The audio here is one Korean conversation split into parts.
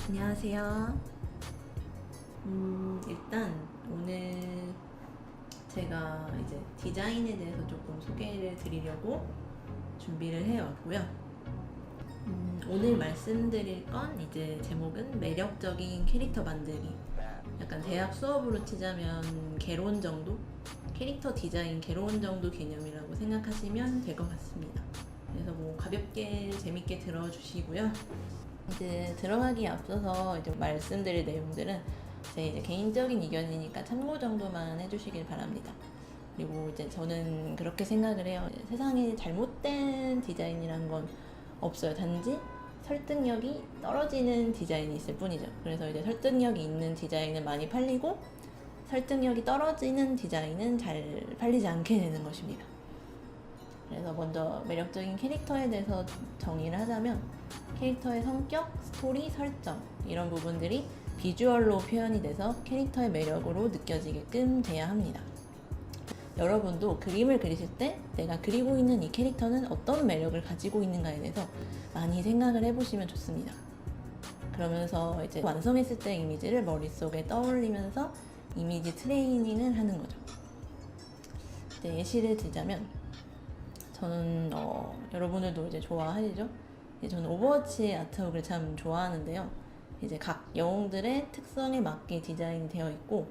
안녕하세요. 일단 오늘 제가 이제 디자인에 대해서 조금 소개를 드리려고 준비를 해왔고요. 오늘 말씀드릴 건 이제 제목은 매력적인 캐릭터 만들기. 약간 대학 수업으로 치자면 개론 정도? 캐릭터 디자인 개론 정도 개념이라고 생각하시면 될 것 같습니다. 그래서 뭐 가볍게 재밌게 들어주시고요. 이제 들어가기에 앞서서 이제 말씀드릴 내용들은 제 이제 개인적인 의견이니까 참고 정도만 해주시길 바랍니다. 그리고 이제 저는 그렇게 생각을 해요. 세상에 잘못된 디자인이란 건 없어요. 단지 설득력이 떨어지는 디자인이 있을 뿐이죠. 그래서 이제 설득력이 있는 디자인은 많이 팔리고 설득력이 떨어지는 디자인은 잘 팔리지 않게 되는 것입니다. 그래서 먼저 매력적인 캐릭터에 대해서 정의를 하자면 캐릭터의 성격, 스토리, 설정 이런 부분들이 비주얼로 표현이 돼서 캐릭터의 매력으로 느껴지게끔 돼야 합니다. 여러분도 그림을 그리실 때 내가 그리고 있는 이 캐릭터는 어떤 매력을 가지고 있는가에 대해서 많이 생각을 해보시면 좋습니다. 그러면서 이제 완성했을 때 이미지를 머릿속에 떠올리면서 이미지 트레이닝을 하는 거죠. 이제 예시를 들자면 저는 여러분들도 이제 좋아하시죠? 저는 오버워치 아트웍을 참 좋아하는데요. 이제 각 영웅들의 특성에 맞게 디자인이 되어 있고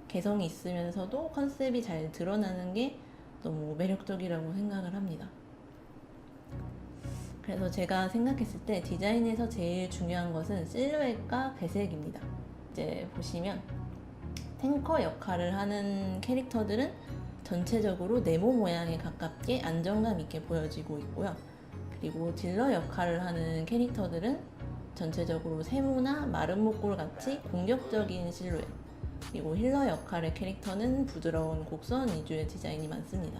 개성이 있으면서도 컨셉이 잘 드러나는 게 너무 매력적이라고 생각을 합니다. 그래서 제가 생각했을 때 디자인에서 제일 중요한 것은 실루엣과 배색입니다. 이제 보시면 탱커 역할을 하는 캐릭터들은 전체적으로 네모 모양에 가깝게 안정감 있게 보여지고 있고요. 그리고 딜러 역할을 하는 캐릭터들은 전체적으로 세모나 마른 목골 같이 공격적인 실루엣, 그리고 힐러 역할의 캐릭터는 부드러운 곡선 위주의 디자인이 많습니다.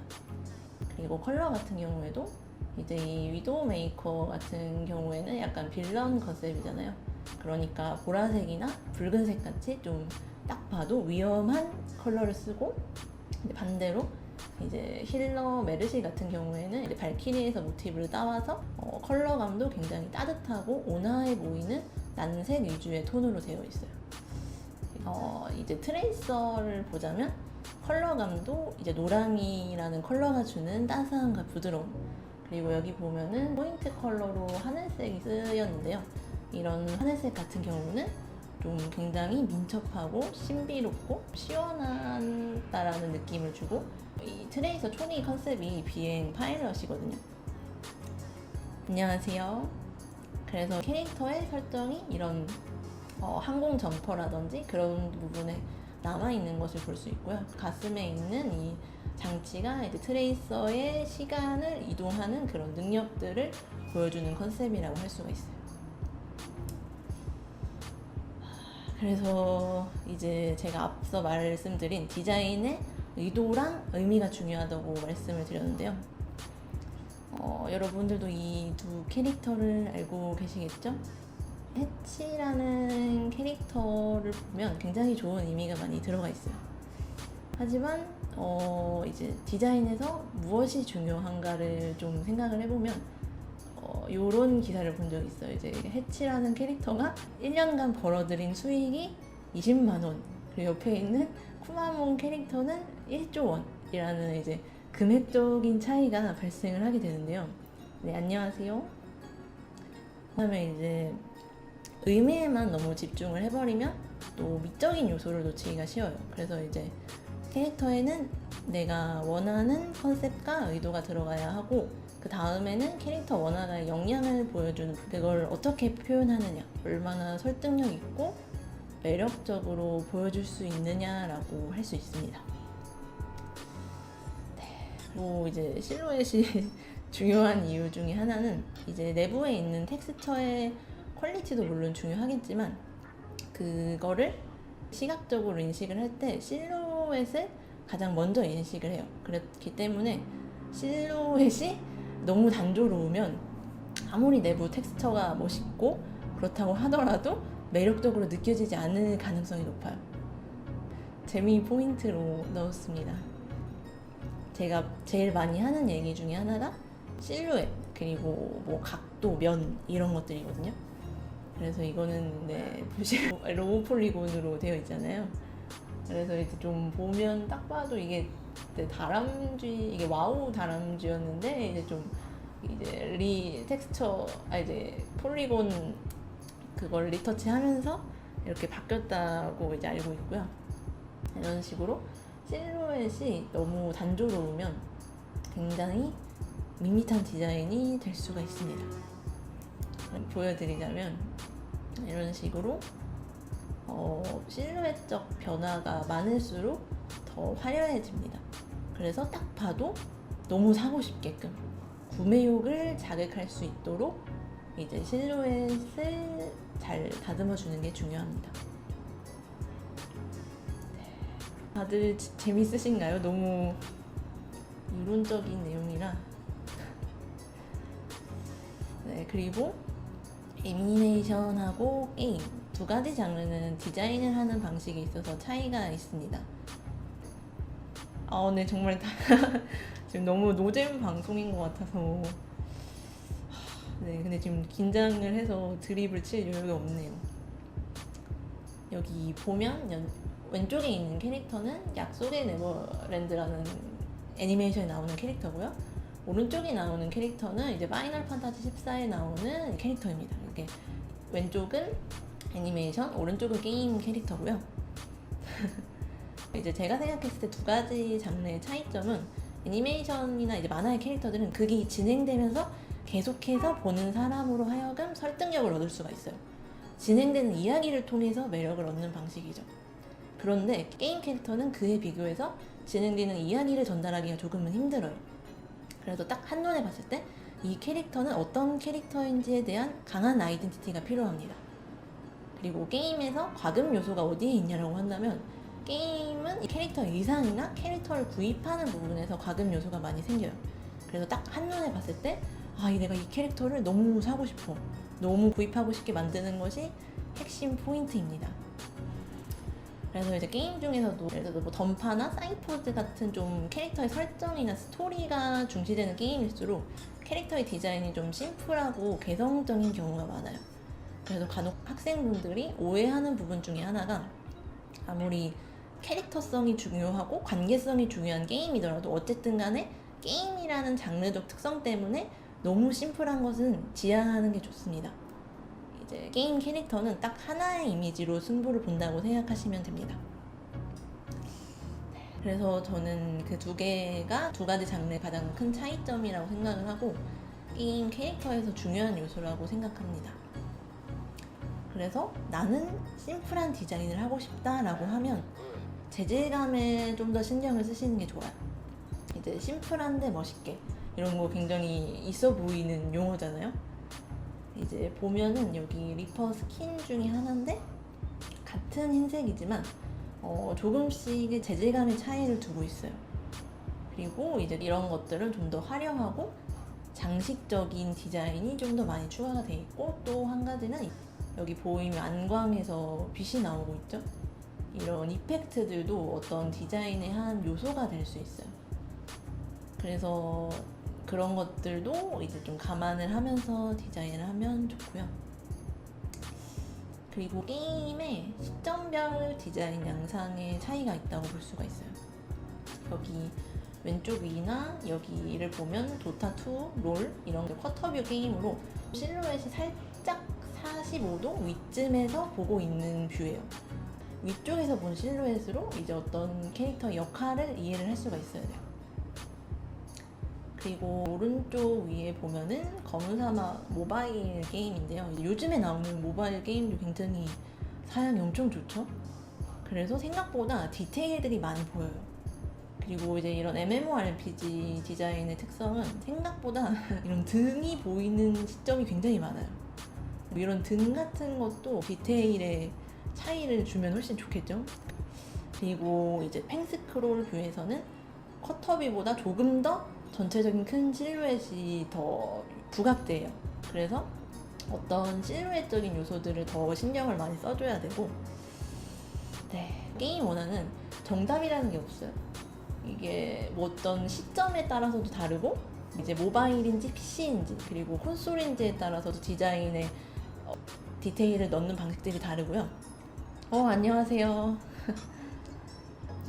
그리고 컬러 같은 경우에도 이제 이 위도우 메이커 같은 경우에는 약간 빌런 컨셉이잖아요. 그러니까 보라색이나 붉은색 같이 좀 딱 봐도 위험한 컬러를 쓰고, 반대로 이제 힐러 메르시 같은 경우에는 이제 발키리에서 모티브를 따와서 컬러감도 굉장히 따뜻하고 온화해 보이는 난색 위주의 톤으로 되어 있어요. 이제 트레이서를 보자면 컬러감도 이제 노랑이라는 컬러가 주는 따스함과 부드러움, 그리고 여기 보면은 포인트 컬러로 하늘색이 쓰였는데요. 이런 하늘색 같은 경우는 좀 굉장히 민첩하고 신비롭고 시원하다라는 느낌을 주고, 이 트레이서 초니 컨셉이 비행 파일럿이거든요. 안녕하세요. 그래서 캐릭터의 설정이 이런 항공 점퍼라든지 그런 부분에 남아있는 것을 볼 수 있고요. 가슴에 있는 이 장치가 이제 트레이서의 시간을 이동하는 그런 능력들을 보여주는 컨셉이라고 할 수가 있어요. 그래서 이제 제가 앞서 말씀드린 디자인의 의도랑 의미가 중요하다고 말씀을 드렸는데요. 여러분들도 이 두 캐릭터를 알고 계시겠죠? 해치라는 캐릭터를 보면 굉장히 좋은 의미가 많이 들어가 있어요. 하지만 이제 디자인에서 무엇이 중요한가를 좀 생각을 해보면 요런 기사를 본 적이 있어요. 이제 해치라는 캐릭터가 1년간 벌어들인 수익이 20만 원, 그리고 옆에 있는 쿠마몬 캐릭터는 1조 원이라는 이제 금액적인 차이가 발생을 하게 되는데요. 네, 안녕하세요. 그다음에 이제 의미에만 너무 집중을 해버리면 또 미적인 요소를 놓치기가 쉬워요. 그래서 이제 캐릭터에는 내가 원하는 컨셉과 의도가 들어가야 하고, 그 다음에는 캐릭터 원화가 역량을 보여주는, 그걸 어떻게 표현하느냐, 얼마나 설득력 있고 매력적으로 보여줄 수 있느냐라고 할 수 있습니다. 네, 뭐 이제 실루엣이 중요한 이유 중에 하나는 이제 내부에 있는 텍스처의 퀄리티도 물론 중요하겠지만, 그거를 시각적으로 인식을 할 때 실루엣을 가장 먼저 인식을 해요. 그렇기 때문에 실루엣이 너무 단조로우면 아무리 내부 텍스처가 멋있고 그렇다고 하더라도 매력적으로 느껴지지 않을 가능성이 높아요. 재미 포인트로 넣었습니다. 제가 제일 많이 하는 얘기 중에 하나가 실루엣, 그리고 뭐 각도, 면 이런 것들이거든요. 그래서 이거는 로우 폴리곤으로 되어 있잖아요. 그래서 이제 좀 보면 딱 봐도 이게 다람쥐, 이게 와우 다람쥐였는데 이제 좀 이제 이제 폴리곤 그걸 리터치하면서 이렇게 바뀌었다고 이제 알고 있고요. 이런 식으로 실루엣이 너무 단조로우면 굉장히 밋밋한 디자인이 될 수가 있습니다. 보여드리자면 이런 식으로 실루엣적 변화가 많을수록 더 화려해집니다. 그래서 딱 봐도 너무 사고 싶게끔 구매욕을 자극할 수 있도록 이제 실루엣을 잘 다듬어 주는 게 중요합니다. 다들 재밌으신가요? 너무 이론적인 내용이라. 네, 그리고 애니메이션하고 게임 두 가지 장르는 디자인을 하는 방식에 있어서 차이가 있습니다. 네, 정말 지금 너무 노잼 방송인 것 같아서. 네, 근데 지금 긴장을 해서 드립을 칠 여유가 없네요. 여기 보면 왼쪽에 있는 캐릭터는 약속의 네버랜드라는 애니메이션에 나오는 캐릭터고요. 오른쪽에 나오는 캐릭터는 이제 파이널 판타지 14에 나오는 캐릭터입니다. 이렇게 왼쪽은 애니메이션, 오른쪽은 게임 캐릭터고요. 이제 제가 생각했을 때 두 가지 장르의 차이점은 애니메이션이나 이제 만화의 캐릭터들은 극이 진행되면서 계속해서 보는 사람으로 하여금 설득력을 얻을 수가 있어요. 진행되는 이야기를 통해서 매력을 얻는 방식이죠. 그런데 게임 캐릭터는 그에 비교해서 진행되는 이야기를 전달하기가 조금은 힘들어요. 그래서 딱 한눈에 봤을 때 이 캐릭터는 어떤 캐릭터인지에 대한 강한 아이덴티티가 필요합니다. 그리고 게임에서 과금 요소가 어디에 있냐라고 한다면 게임은 이 캐릭터 의상이나 캐릭터를 구입하는 부분에서 과금 요소가 많이 생겨요. 그래서 딱 한눈에 봤을 때 내가 이 캐릭터를 너무 사고 싶어, 너무 구입하고 싶게 만드는 것이 핵심 포인트입니다. 그래서 이제 게임 중에서도 예를 들어 던파나 사이포즈 같은 좀 캐릭터의 설정이나 스토리가 중시되는 게임일수록 캐릭터의 디자인이 좀 심플하고 개성적인 경우가 많아요. 그래서 간혹 학생분들이 오해하는 부분 중에 하나가 아무리 캐릭터성이 중요하고 관계성이 중요한 게임이더라도 어쨌든 간에 게임이라는 장르적 특성 때문에 너무 심플한 것은 지양하는 게 좋습니다. 이제 게임 캐릭터는 딱 하나의 이미지로 승부를 본다고 생각하시면 됩니다. 그래서 저는 그 두 개가 두 가지 장르의 가장 큰 차이점이라고 생각을 하고 게임 캐릭터에서 중요한 요소라고 생각합니다. 그래서 나는 심플한 디자인을 하고 싶다라고 하면 재질감에 좀 더 신경을 쓰시는 게 좋아요. 이제 심플한데 멋있게 이런 거 굉장히 있어 보이는 용어잖아요. 이제 보면은 여기 리퍼 스킨 중에 하나인데 같은 흰색이지만 조금씩의 재질감의 차이를 두고 있어요. 그리고 이제 이런 것들은 좀 더 화려하고 장식적인 디자인이 좀 더 많이 추가가 돼 있고, 또 한 가지는 여기 보이면 안광에서 빛이 나오고 있죠. 이런 이펙트들도 어떤 디자인의 한 요소가 될 수 있어요. 그래서 그런 것들도 이제 좀 감안을 하면서 디자인을 하면 좋고요. 그리고 게임의 시점별 디자인 양상의 차이가 있다고 볼 수가 있어요. 여기 왼쪽 위나 여기를 보면 도타2, 롤 이런 쿼터뷰 게임으로 실루엣이 살짝 45도 위쯤에서 보고 있는 뷰예요. 위쪽에서 본 실루엣으로 이제 어떤 캐릭터의 역할을 이해를 할 수가 있어야 돼요. 그리고 오른쪽 위에 보면은 검은사막 모바일 게임인데요. 요즘에 나오는 모바일 게임도 굉장히 사양이 엄청 좋죠. 그래서 생각보다 디테일들이 많이 보여요. 그리고 이제 이런 MMORPG 디자인의 특성은 생각보다 이런 등이 보이는 시점이 굉장히 많아요. 이런 등 같은 것도 디테일의 차이를 주면 훨씬 좋겠죠. 그리고 이제 팽스크롤 뷰에서는 쿼터뷰보다 조금 더 전체적인 큰 실루엣이 더 부각돼요. 그래서 어떤 실루엣적인 요소들을 더 신경을 많이 써줘야 되고, 게임 원화는 정답이라는 게 없어요. 이게 뭐 어떤 시점에 따라서도 다르고, 이제 모바일인지 PC인지 그리고 콘솔인지에 따라서도 디자인의 디테일을 넣는 방식들이 다르고요. 안녕하세요.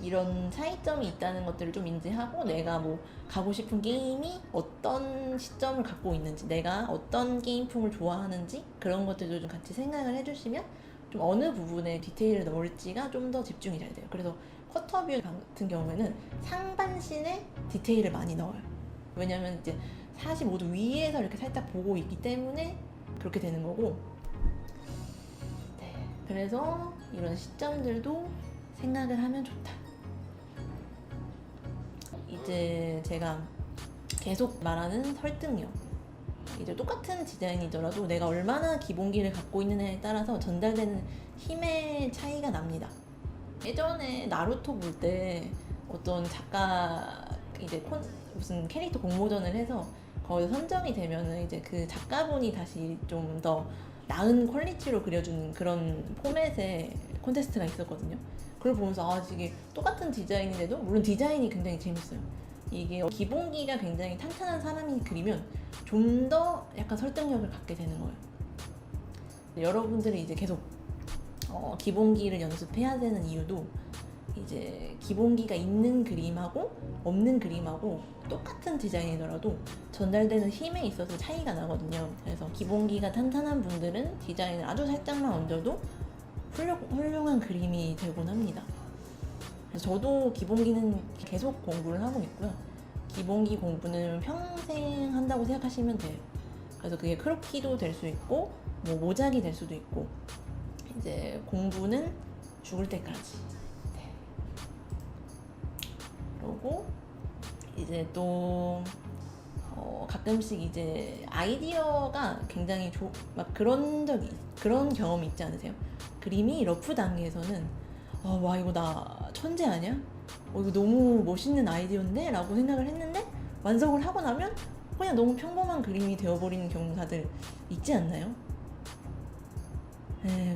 이런 차이점이 있다는 것들을 좀 인지하고 내가 뭐 가고 싶은 게임이 어떤 시점을 갖고 있는지, 내가 어떤 게임풍을 좋아하는지 그런 것들도 좀 같이 생각을 해주시면 좀 어느 부분에 디테일을 넣을지가 좀 더 집중이 잘 돼요. 그래서 쿼터뷰 같은 경우에는 상반신에 디테일을 많이 넣어요. 왜냐면 이제 45도 위에서 이렇게 살짝 보고 있기 때문에 그렇게 되는 거고, 네, 그래서 이런 시점들도 생각을 하면 좋다. 이제 제가 계속 말하는 설득력. 이제 똑같은 디자인이더라도 내가 얼마나 기본기를 갖고 있느냐에 따라서 전달되는 힘의 차이가 납니다. 예전에 나루토 볼 때 어떤 작가 이제 무슨 캐릭터 공모전을 해서 거기서 선정이 되면은 이제 그 작가분이 다시 좀 더 나은 퀄리티로 그려주는 그런 포맷의 콘테스트가 있었거든요. 그걸 보면서 이게 똑같은 디자인인데도 물론 디자인이 굉장히 재밌어요. 이게 기본기가 굉장히 탄탄한 사람이 그리면 좀 더 약간 설득력을 갖게 되는 거예요. 여러분들이 이제 계속 기본기를 연습해야 되는 이유도 이제 기본기가 있는 그림하고 없는 그림하고 똑같은 디자인이더라도 전달되는 힘에 있어서 차이가 나거든요. 그래서 기본기가 탄탄한 분들은 디자인을 아주 살짝만 얹어도 훌륭한 그림이 되곤 합니다. 그래서 저도 기본기는 계속 공부를 하고 있고요. 기본기 공부는 평생 한다고 생각하시면 돼요. 그래서 그게 크로키도 될 수 있고 뭐 모작이 될 수도 있고, 이제 공부는 죽을 때까지. 네. 그리고 이제 또 가끔씩 이제 아이디어가 굉장히 막 그런 경험이 있지 않으세요? 그림이 러프 단계에서는 와 이거 나 천재 아니야? 이거 너무 멋있는 아이디어인데? 라고 생각을 했는데 완성을 하고 나면 그냥 너무 평범한 그림이 되어버리는 경우들 있지 않나요?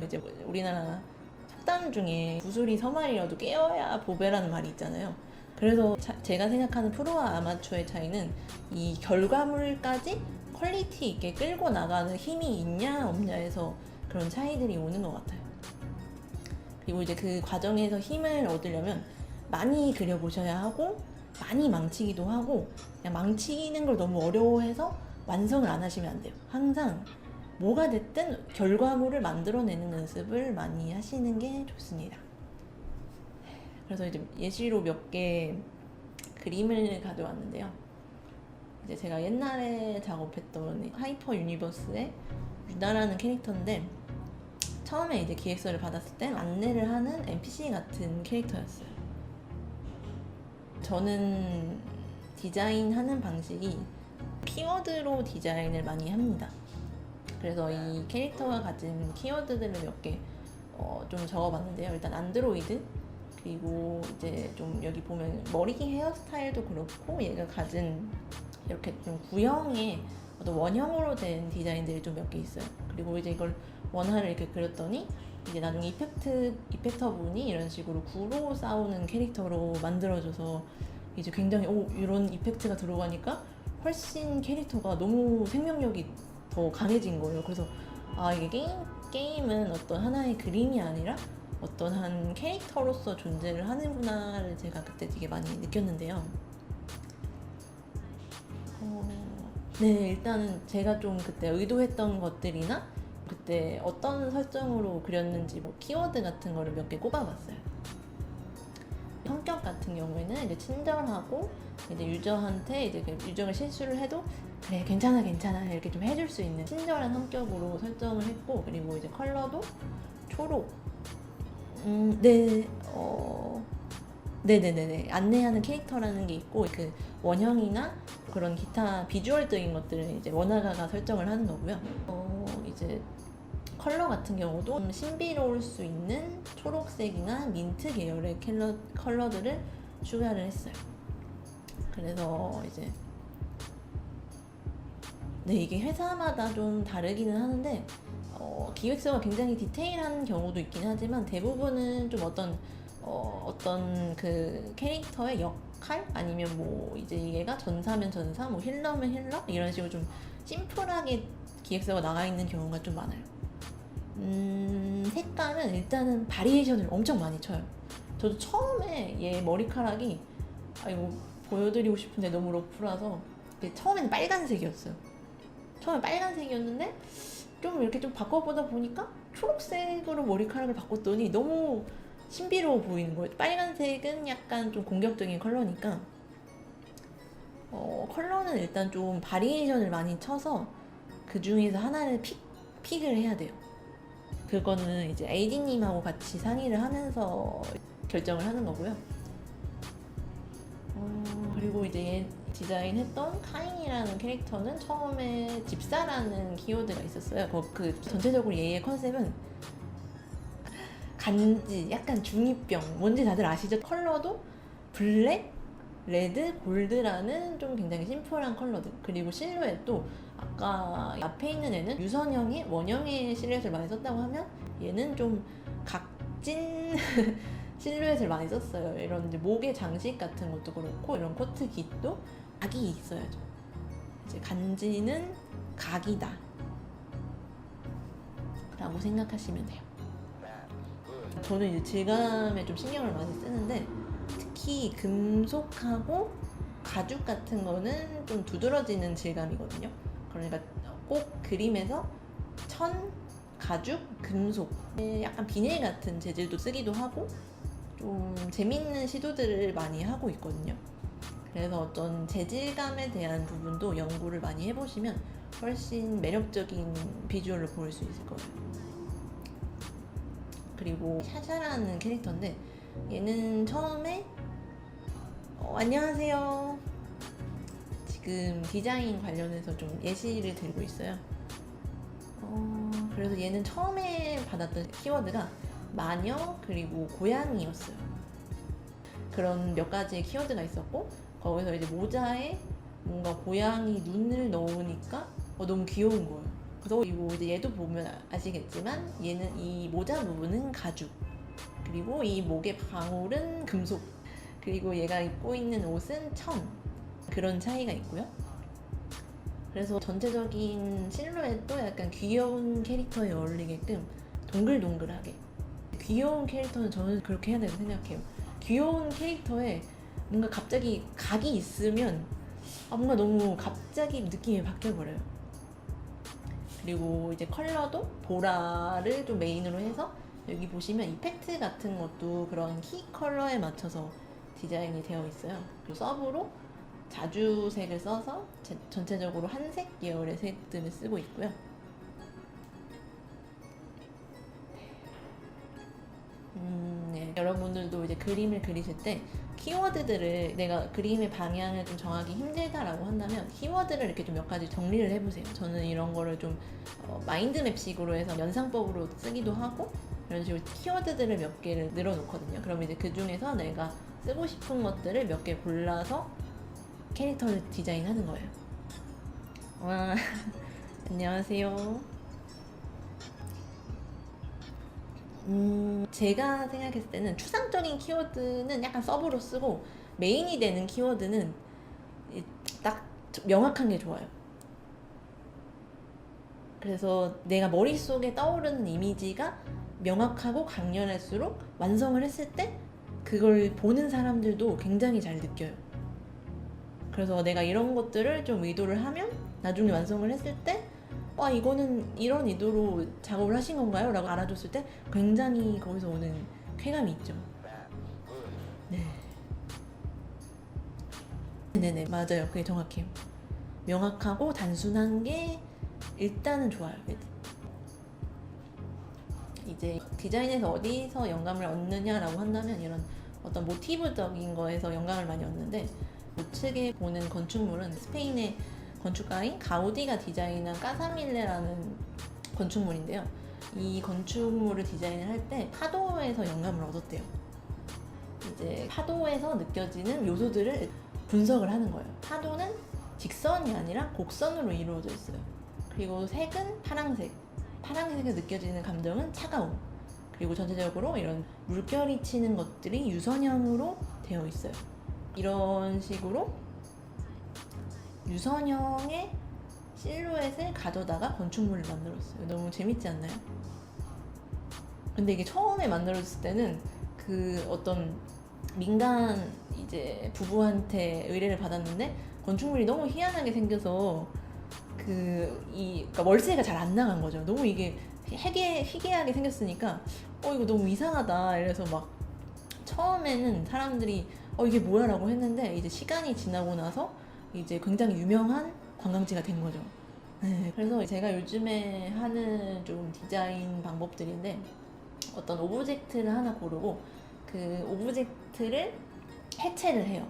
이제 우리나라 속담 중에 구슬이 서말이라도 깨어야 보배라는 말이 있잖아요. 그래서 제가 생각하는 프로와 아마추어의 차이는 이 결과물까지 퀄리티 있게 끌고 나가는 힘이 있냐 없냐에서 그런 차이들이 오는 것 같아요. 그리고 이제 그 과정에서 힘을 얻으려면 많이 그려보셔야 하고 많이 망치기도 하고, 그냥 망치는 걸 너무 어려워해서 완성을 안 하시면 안 돼요. 항상 뭐가 됐든 결과물을 만들어내는 연습을 많이 하시는 게 좋습니다. 그래서 이제 예시로 몇 개 그림을 가져왔는데요. 이제 제가 옛날에 작업했던 하이퍼 유니버스의 유나라는 캐릭터인데, 처음에 이제 기획서를 받았을 때 안내를 하는 NPC 같은 캐릭터였어요. 저는 디자인하는 방식이 키워드로 디자인을 많이 합니다. 그래서 이 캐릭터가 가진 키워드들을 몇 개 좀 적어봤는데요. 일단 안드로이드, 그리고 이제 좀 여기 보면 머리 헤어스타일도 그렇고 얘가 가진 이렇게 좀 구형의 어떤 원형으로 된 디자인들이 좀 몇 개 있어요. 그리고 이제 이걸 원화를 이렇게 그렸더니 이제 나중에 이펙터 분이 이런 식으로 구로 싸우는 캐릭터로 만들어져서 이제 굉장히 이런 이펙트가 들어가니까 훨씬 캐릭터가 너무 생명력이 더 강해진 거예요. 그래서 이게 게임은 어떤 하나의 그림이 아니라 어떤 한 캐릭터로서 존재를 하는구나를 제가 그때 되게 많이 느꼈는데요. 네, 일단은 제가 좀 그때 의도했던 것들이나 그때 어떤 설정으로 그렸는지 뭐 키워드 같은 거를 몇 개 꼽아봤어요. 성격 같은 경우에는 이제 친절하고 이제 유저한테 이제 유저가 실수를 해도 그래 괜찮아 이렇게 좀 해줄 수 있는 친절한 성격으로 설정을 했고, 그리고 이제 컬러도 초록. 네네네네. 안내하는 캐릭터라는 게 있고, 그 원형이나 그런 기타 비주얼적인 것들은 이제 원화가가 설정을 하는 거고요. 이제 컬러 같은 경우도 좀 신비로울 수 있는 초록색이나 민트 계열의 컬러들을 추가를 했어요. 그래서 이제 이게 회사마다 좀 다르기는 하는데 기획서가 굉장히 디테일한 경우도 있긴 하지만 대부분은 좀 어떤 그 캐릭터의 역할 아니면 뭐 이제 얘가 전사면 전사, 뭐 힐러면 힐러 이런 식으로 좀 심플하게 기획서가 나가 있는 경우가 좀 많아요. 색깔은 일단은 바리에이션을 엄청 많이 쳐요. 저도 처음에 얘 머리카락이 이거 보여드리고 싶은데 너무 러프라서 처음에는 빨간색이었어요. 처음에 빨간색이었는데 좀 이렇게 좀 바꿔보다 보니까 초록색으로 머리카락을 바꿨더니 너무 신비로워 보이는 거예요. 빨간색은 약간 좀 공격적인 컬러니까 컬러는 일단 좀 바리에이션을 많이 쳐서 그 중에서 하나를 픽을 해야 돼요. 그거는 이제 AD님하고 같이 상의를 하면서 결정을 하는 거고요. 그리고 이제 디자인했던 카인이라는 캐릭터는 처음에 집사라는 키워드가 있었어요. 그 전체적으로 얘의 컨셉은 간지, 약간 중2병, 뭔지 다들 아시죠? 컬러도 블랙, 레드, 골드라는 좀 굉장히 심플한 컬러들. 그리고 실루엣도 아까 앞에 있는 애는 유선형의 원형의 실루엣을 많이 썼다고 하면 얘는 좀 각진 실루엣을 많이 썼어요. 이런 이제 목의 장식 같은 것도 그렇고 이런 코트 깃도 각이 있어야죠. 이제 간지는 각이다 라고 생각하시면 돼요. 저는 이제 질감에 좀 신경을 많이 쓰는데 특히 금속하고 가죽 같은 거는 좀 두드러지는 질감이거든요. 그러니까 꼭 그림에서 천, 가죽, 금속 약간 비닐 같은 재질도 쓰기도 하고 좀 재밌는 시도들을 많이 하고 있거든요. 그래서 어떤 재질감에 대한 부분도 연구를 많이 해보시면 훨씬 매력적인 비주얼을 보일 수 있을 거예요. 그리고 샤샤라는 캐릭터인데 얘는 처음에 안녕하세요. 지금 디자인 관련해서 좀 예시를 들고 있어요. 그래서 얘는 처음에 받았던 키워드가 마녀 그리고 고양이였어요. 그런 몇 가지의 키워드가 있었고 거기서 이제 모자에 뭔가 고양이 눈을 넣으니까 너무 귀여운 거예요. 그리고 이제 얘도 보면 아시겠지만 얘는 이 모자 부분은 가죽, 그리고 이 목의 방울은 금속, 그리고 얘가 입고 있는 옷은 천, 그런 차이가 있고요. 그래서 전체적인 실루엣도 약간 귀여운 캐릭터에 어울리게끔 동글동글하게. 귀여운 캐릭터는 저는 그렇게 해야 된다고 생각해요. 귀여운 캐릭터에 뭔가 갑자기 각이 있으면 뭔가 너무 갑자기 느낌이 바뀌어버려요. 그리고 이제 컬러도 보라를 좀 메인으로 해서 여기 보시면 이펙트 같은 것도 그런 키 컬러에 맞춰서 디자인이 되어 있어요. 그리고 서브로 자주색을 써서 전체적으로 한색 계열의 색들을 쓰고 있고요. 네. 여러분들도 이제 그림을 그리실 때 키워드들을 내가 그림의 방향을 좀 정하기 힘들다라고 한다면 키워드를 이렇게 좀 몇 가지 정리를 해보세요. 저는 이런 거를 좀 마인드맵식으로 해서 연상법으로 쓰기도 하고 이런 식으로 키워드들을 몇 개를 늘어놓거든요. 그럼 이제 그 중에서 내가 쓰고 싶은 것들을 몇 개 골라서 캐릭터를 디자인하는 거예요. 와, 안녕하세요. 제가 생각했을 때는 추상적인 키워드는 약간 서브로 쓰고 메인이 되는 키워드는 딱 명확한 게 좋아요. 그래서 내가 머릿속에 떠오르는 이미지가 명확하고 강렬할수록 완성을 했을 때 그걸 보는 사람들도 굉장히 잘 느껴요. 그래서 내가 이런 것들을 좀 의도를 하면 나중에 완성을 했을 때 이거는 이런 의도로 작업을 하신 건가요? 라고 알아줬을 때 굉장히 거기서 오는 쾌감이 있죠. 네. 네네, 맞아요. 그게 정확해요. 명확하고 단순한 게 일단은 좋아요. 이제 디자인에서 어디서 영감을 얻느냐라고 한다면 이런 어떤 모티브적인 거에서 영감을 많이 얻는데 우측에 보는 건축물은 스페인의 건축가인 가우디가 디자인한 까사밀레라는 건축물인데요. 이 건축물을 디자인을 할 때 파도에서 영감을 얻었대요. 이제 파도에서 느껴지는 요소들을 분석을 하는 거예요. 파도는 직선이 아니라 곡선으로 이루어져 있어요. 그리고 색은 파랑색. 파랑색에서 느껴지는 감정은 차가움. 그리고 전체적으로 이런 물결이 치는 것들이 유선형으로 되어 있어요. 이런 식으로 유선형의 실루엣을 가져다가 건축물을 만들었어요. 너무 재밌지 않나요? 근데 이게 처음에 만들어졌을 때는 그 어떤 민간 이제 부부한테 의뢰를 받았는데 건축물이 너무 희한하게 생겨서 그러니까 월세가 잘 안 나간 거죠. 너무 이게 희귀하게 생겼으니까 이거 너무 이상하다. 이래서 막 처음에는 사람들이 이게 뭐야라고 했는데 이제 시간이 지나고 나서 이제 굉장히 유명한 관광지가 된 거죠. 네, 그래서 제가 요즘에 하는 좀 디자인 방법들인데 어떤 오브젝트를 하나 고르고 그 오브젝트를 해체를 해요.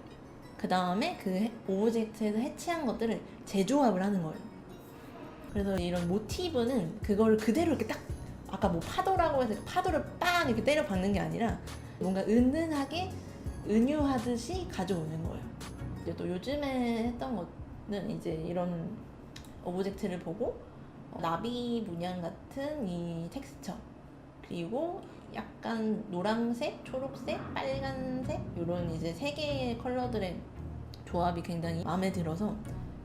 그 다음에 그 오브젝트에서 해체한 것들을 재조합을 하는 거예요. 그래서 이런 모티브는 그걸 그대로 이렇게 딱 아까 뭐 파도라고 해서 파도를 빵 이렇게 때려 박는 게 아니라 뭔가 은은하게 은유하듯이 가져오는 거예요. 이제 또 요즘에 했던 거는 이제 이런 오브젝트를 보고 나비 문양 같은 이 텍스처 그리고 약간 노란색, 초록색, 빨간색 이런 이제 세 개의 컬러들의 조합이 굉장히 마음에 들어서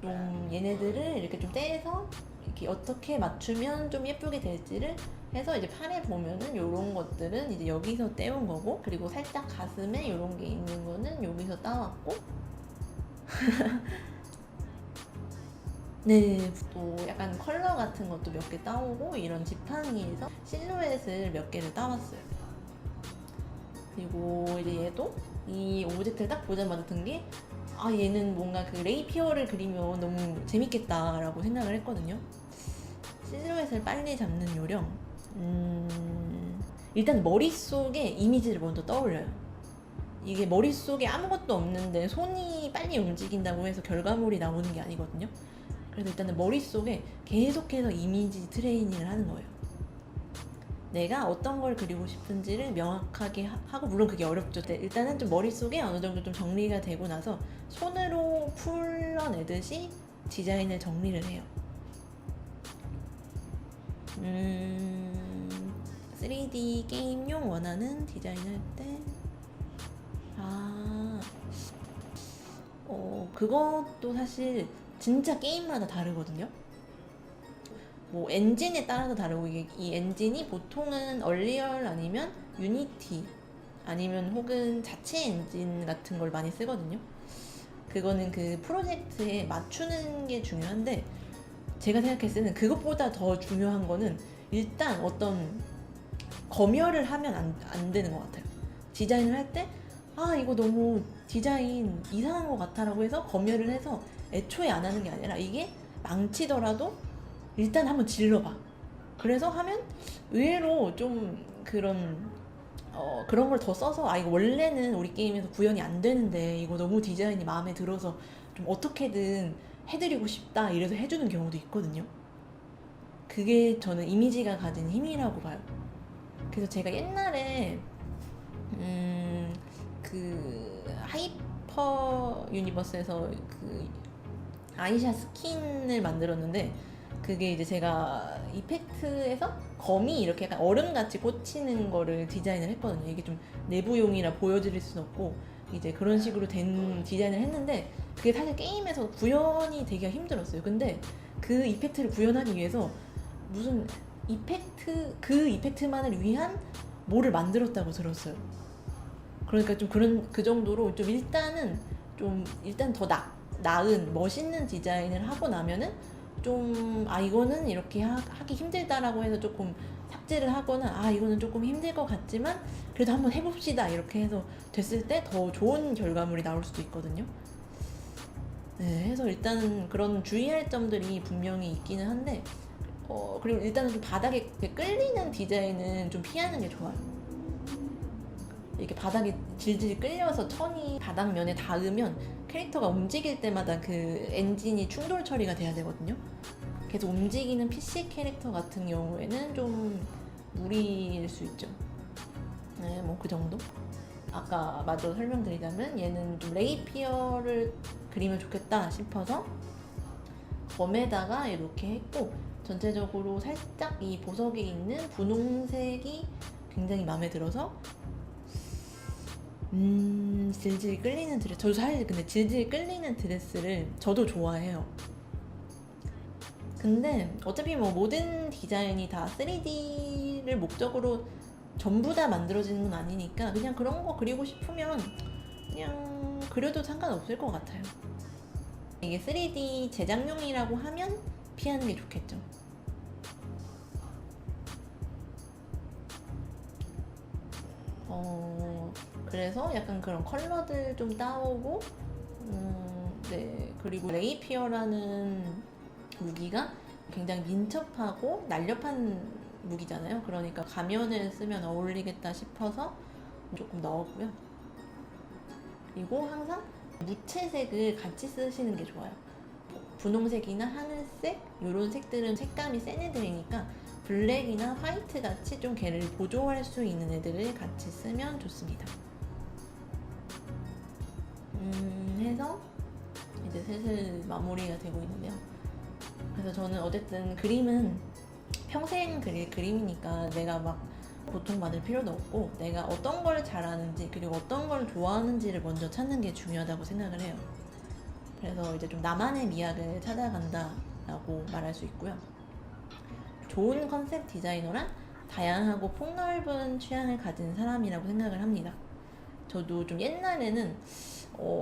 좀 얘네들을 이렇게 좀 떼서 이렇게 어떻게 맞추면 좀 예쁘게 될지를 해서 이제 판에 보면은 이런 것들은 이제 여기서 떼온 거고 그리고 살짝 가슴에 이런 게 있는 거는 여기서 따왔고 네, 또 약간 컬러 같은 것도 몇 개 따오고 이런 지팡이에서 실루엣을 몇 개를 따왔어요. 그리고 이제 얘도 이 오브젝트를 딱 보자마자 든 게 얘는 뭔가 그 레이피어를 그리면 너무 재밌겠다라고 생각을 했거든요. 실루엣을 빨리 잡는 요령 일단 머릿속에 이미지를 먼저 떠올려요. 이게 머릿속에 아무것도 없는데 손이 빨리 움직인다고 해서 결과물이 나오는 게 아니거든요. 그래서 일단은 머릿속에 계속해서 이미지 트레이닝을 하는 거예요. 내가 어떤 걸 그리고 싶은지를 명확하게 하고 물론 그게 어렵죠. 일단은 좀 머릿속에 어느 정도 좀 정리가 되고 나서 손으로 풀어내듯이 디자인을 정리를 해요. 3D 게임용 원하는 디자인할 때 그것도 사실 진짜 게임마다 다르거든요. 뭐 엔진에 따라서 다르고 이 엔진이 보통은 얼리얼 아니면 유니티 아니면 혹은 자체 엔진 같은 걸 많이 쓰거든요. 그거는 그 프로젝트에 맞추는 게 중요한데 제가 생각했을 때는 그것보다 더 중요한 거는 일단 어떤 검열을 하면 안 되는 것 같아요. 디자인을 할 때 이거 너무 디자인 이상한 것 같아라고 해서 검열을 해서 애초에 안 하는 게 아니라 이게 망치더라도 일단 한번 질러봐. 그래서 하면 의외로 좀 그런 걸 더 써서 이거 원래는 우리 게임에서 구현이 안 되는데 이거 너무 디자인이 마음에 들어서 좀 어떻게든 해드리고 싶다 이래서 해주는 경우도 있거든요. 그게 저는 이미지가 가진 힘이라고 봐요. 그래서 제가 옛날에 그 하이퍼 유니버스에서 그 아이샤 스킨을 만들었는데 그게 이제 제가 이펙트에서 검이 이렇게 약간 얼음같이 꽂히는 거를 디자인을 했거든요. 이게 좀 내부용이라 보여드릴 수는 없고 이제 그런 식으로 된 디자인을 했는데 그게 사실 게임에서 구현이 되기가 힘들었어요. 근데 그 이펙트를 구현하기 위해서 무슨 그 이펙트만을 위한 뭐를 만들었다고 들었어요. 그러니까 좀 그 정도로 좀 일단 더 나은 멋있는 디자인을 하고 나면은 좀 이거는 이렇게 하기 힘들다라고 해서 조금 삭제를 하거나 이거는 조금 힘들 것 같지만 그래도 한번 해봅시다 이렇게 해서 됐을 때 더 좋은 결과물이 나올 수도 있거든요. 네, 해서 일단은 그런 주의할 점들이 분명히 있기는 한데 그리고 일단은 좀 바닥에 끌리는 디자인은 좀 피하는 게 좋아요. 이렇게 바닥에 질질 끌려서 천이 바닥면에 닿으면 캐릭터가 움직일 때마다 그 엔진이 충돌 처리가 돼야 되거든요. 계속 움직이는 PC 캐릭터 같은 경우에는 좀 무리일 수 있죠. 네, 뭐 그 정도? 아까 마저 설명드리자면 얘는 좀 레이피어를 그리면 좋겠다 싶어서 검에다가 이렇게 했고 전체적으로 살짝 이 보석에 있는 분홍색이 굉장히 마음에 들어서 질질 끌리는 드레스. 저도 사실 근데 질질 끌리는 드레스를 저도 좋아해요. 근데 어차피 뭐 모든 디자인이 다 3D를 목적으로 전부 다 만들어지는 건 아니니까 그냥 그런 거 그리고 싶으면 그냥 그려도 상관없을 것 같아요. 이게 3D 제작용이라고 하면 피하는 게 좋겠죠. 그래서 약간 그런 컬러들 좀 따오고, 네. 그리고 레이피어라는 무기가 굉장히 민첩하고 날렵한 무기잖아요. 그러니까 가면을 쓰면 어울리겠다 싶어서 조금 넣었고요. 그리고 항상 무채색을 같이 쓰시는 게 좋아요. 분홍색이나 하늘색 이런 색들은 색감이 센 애들이니까 블랙이나 화이트 같이 좀 걔를 보조할 수 있는 애들을 같이 쓰면 좋습니다. 해서 이제 슬슬 마무리가 되고 있는데요. 그래서 저는 어쨌든 그림은 평생 그릴 그림이니까 내가 막 고통받을 필요도 없고 내가 어떤 걸 잘하는지 그리고 어떤 걸 좋아하는지를 먼저 찾는 게 중요하다고 생각을 해요. 그래서 이제 좀 나만의 미학을 찾아간다라고 말할 수 있고요. 좋은 컨셉 디자이너란 다양하고 폭넓은 취향을 가진 사람이라고 생각을 합니다. 저도 좀 옛날에는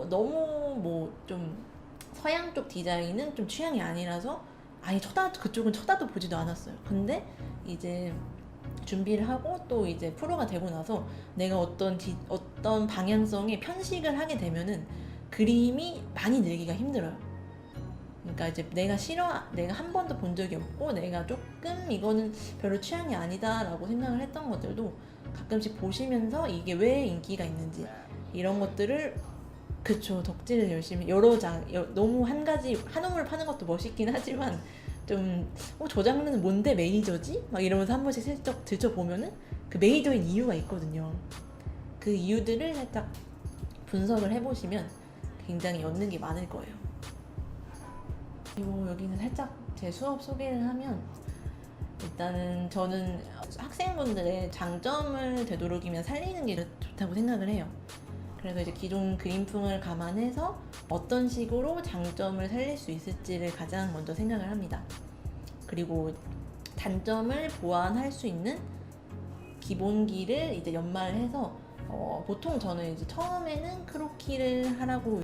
너무 뭐 좀 서양 쪽 디자인은 좀 취향이 아니라서 아예 그쪽은 쳐다도 보지도 않았어요. 근데 이제 준비를 하고 또 이제 프로가 되고 나서 내가 어떤 방향성에 편식을 하게 되면은 그림이 많이 늘기가 힘들어요. 그러니까 이제 내가 한 번도 본 적이 없고 내가 조금 이거는 별로 취향이 아니다라고 생각을 했던 것들도 가끔씩 보시면서 이게 왜 인기가 있는지 이런 것들을 그쵸 덕질을 열심히 너무 한 가지 한 우물 파는 것도 멋있긴 하지만 좀 저 장르는 뭔데 메이저지? 막 이러면서 한 번씩 슬쩍 들춰보면은 그 메이저인 이유가 있거든요. 그 이유들을 살짝 분석을 해보시면 굉장히 얻는 게 많을 거예요. 그리고 여기는 살짝 제 수업 소개를 하면 일단은 저는 학생분들의 장점을 되도록이면 살리는 게 좋다고 생각을 해요. 그래서 이제 기존 그림풍을 감안해서 어떤 식으로 장점을 살릴 수 있을지를 가장 먼저 생각을 합니다. 그리고 단점을 보완할 수 있는 기본기를 이제 연말해서 보통 저는 이제 처음에는 크로키를 하라고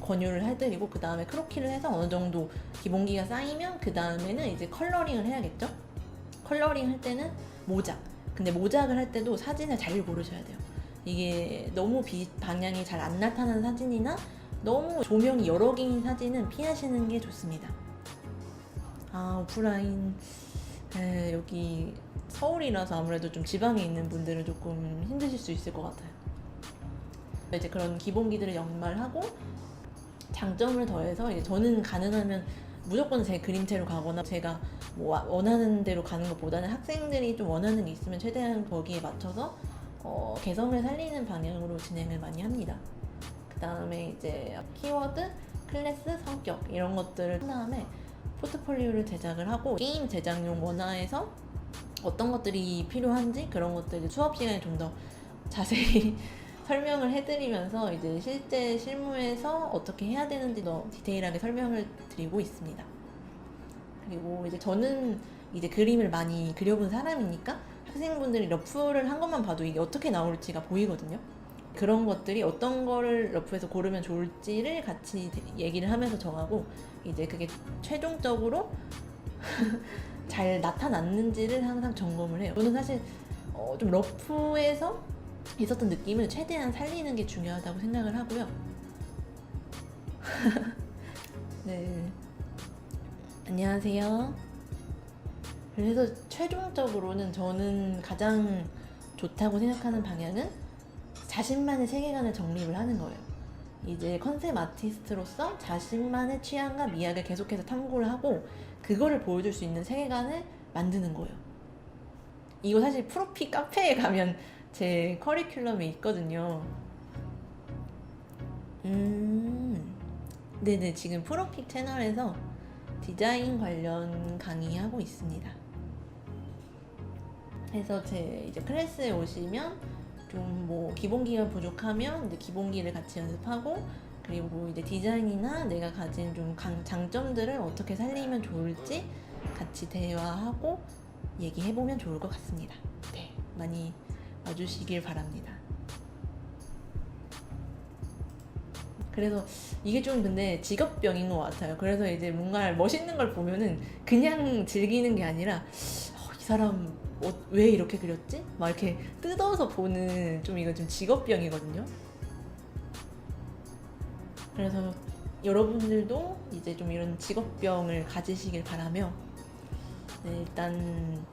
권유를 해드리고 그 다음에 크로키를 해서 어느 정도 기본기가 쌓이면 그 다음에는 이제 컬러링을 해야겠죠? 컬러링 할 때는 모작. 근데 모작을 할 때도 사진을 잘 고르셔야 돼요. 이게 너무 방향이 잘 안 나타나는 사진이나 너무 조명이 여러 개인 사진은 피하시는 게 좋습니다. 오프라인 여기 서울이라서 아무래도 좀 지방에 있는 분들은 조금 힘드실 수 있을 것 같아요. 이제 그런 기본기들을 연말하고 장점을 더해서 이제 저는 가능하면 무조건 제 그림체로 가거나 제가 뭐 원하는 대로 가는 것보다는 학생들이 좀 원하는 게 있으면 최대한 거기에 맞춰서 개성을 살리는 방향으로 진행을 많이 합니다. 그 다음에 이제 키워드, 클래스, 성격 이런 것들을 한 다음에 포트폴리오를 제작을 하고 게임 제작용 원화에서 어떤 것들이 필요한지 그런 것들을 수업 시간에 좀 더 자세히 설명을 해드리면서 이제 실제 실무에서 어떻게 해야 되는지 더 디테일하게 설명을 드리고 있습니다. 그리고 이제 저는 이제 그림을 많이 그려본 사람이니까 학생분들이 러프를 한 것만 봐도 이게 어떻게 나올지가 보이거든요. 그런 것들이 어떤 거를 러프에서 고르면 좋을지를 같이 얘기를 하면서 정하고 이제 그게 최종적으로 잘 나타났는지를 항상 점검을 해요. 저는 사실 좀 러프에서 있었던 느낌을 최대한 살리는 게 중요하다고 생각을 하고요. 네. 안녕하세요. 그래서 최종적으로는 저는 가장 좋다고 생각하는 방향은 자신만의 세계관을 정립을 하는 거예요. 이제 컨셉 아티스트로서 자신만의 취향과 미학을 계속해서 탐구를 하고 그거를 보여줄 수 있는 세계관을 만드는 거예요. 이거 사실 프로피 카페에 가면 제 커리큘럼에 있거든요. 네네, 지금 프로픽 채널에서 디자인 관련 강의하고 있습니다. 그래서 제 이제 클래스에 오시면 좀 뭐 기본기가 부족하면 이제 기본기를 같이 연습하고 그리고 이제 디자인이나 내가 가진 좀 장점들을 어떻게 살리면 좋을지 같이 대화하고 얘기해보면 좋을 것 같습니다. 네, 많이 봐주시길 바랍니다. 그래서 이게 좀 근데 직업병인 것 같아요. 그래서 이제 뭔가 멋있는 걸 보면은 그냥 즐기는 게 아니라 이 사람 왜 이렇게 그렸지? 막 이렇게 뜯어서 보는 좀 이거 좀 직업병이거든요. 그래서 여러분들도 이제 좀 이런 직업병을 가지시길 바라며 네, 일단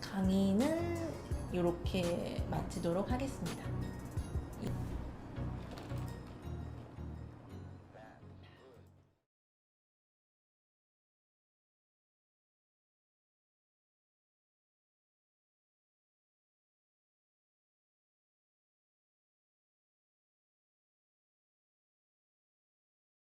강의는 이렇게 마치도록 하겠습니다.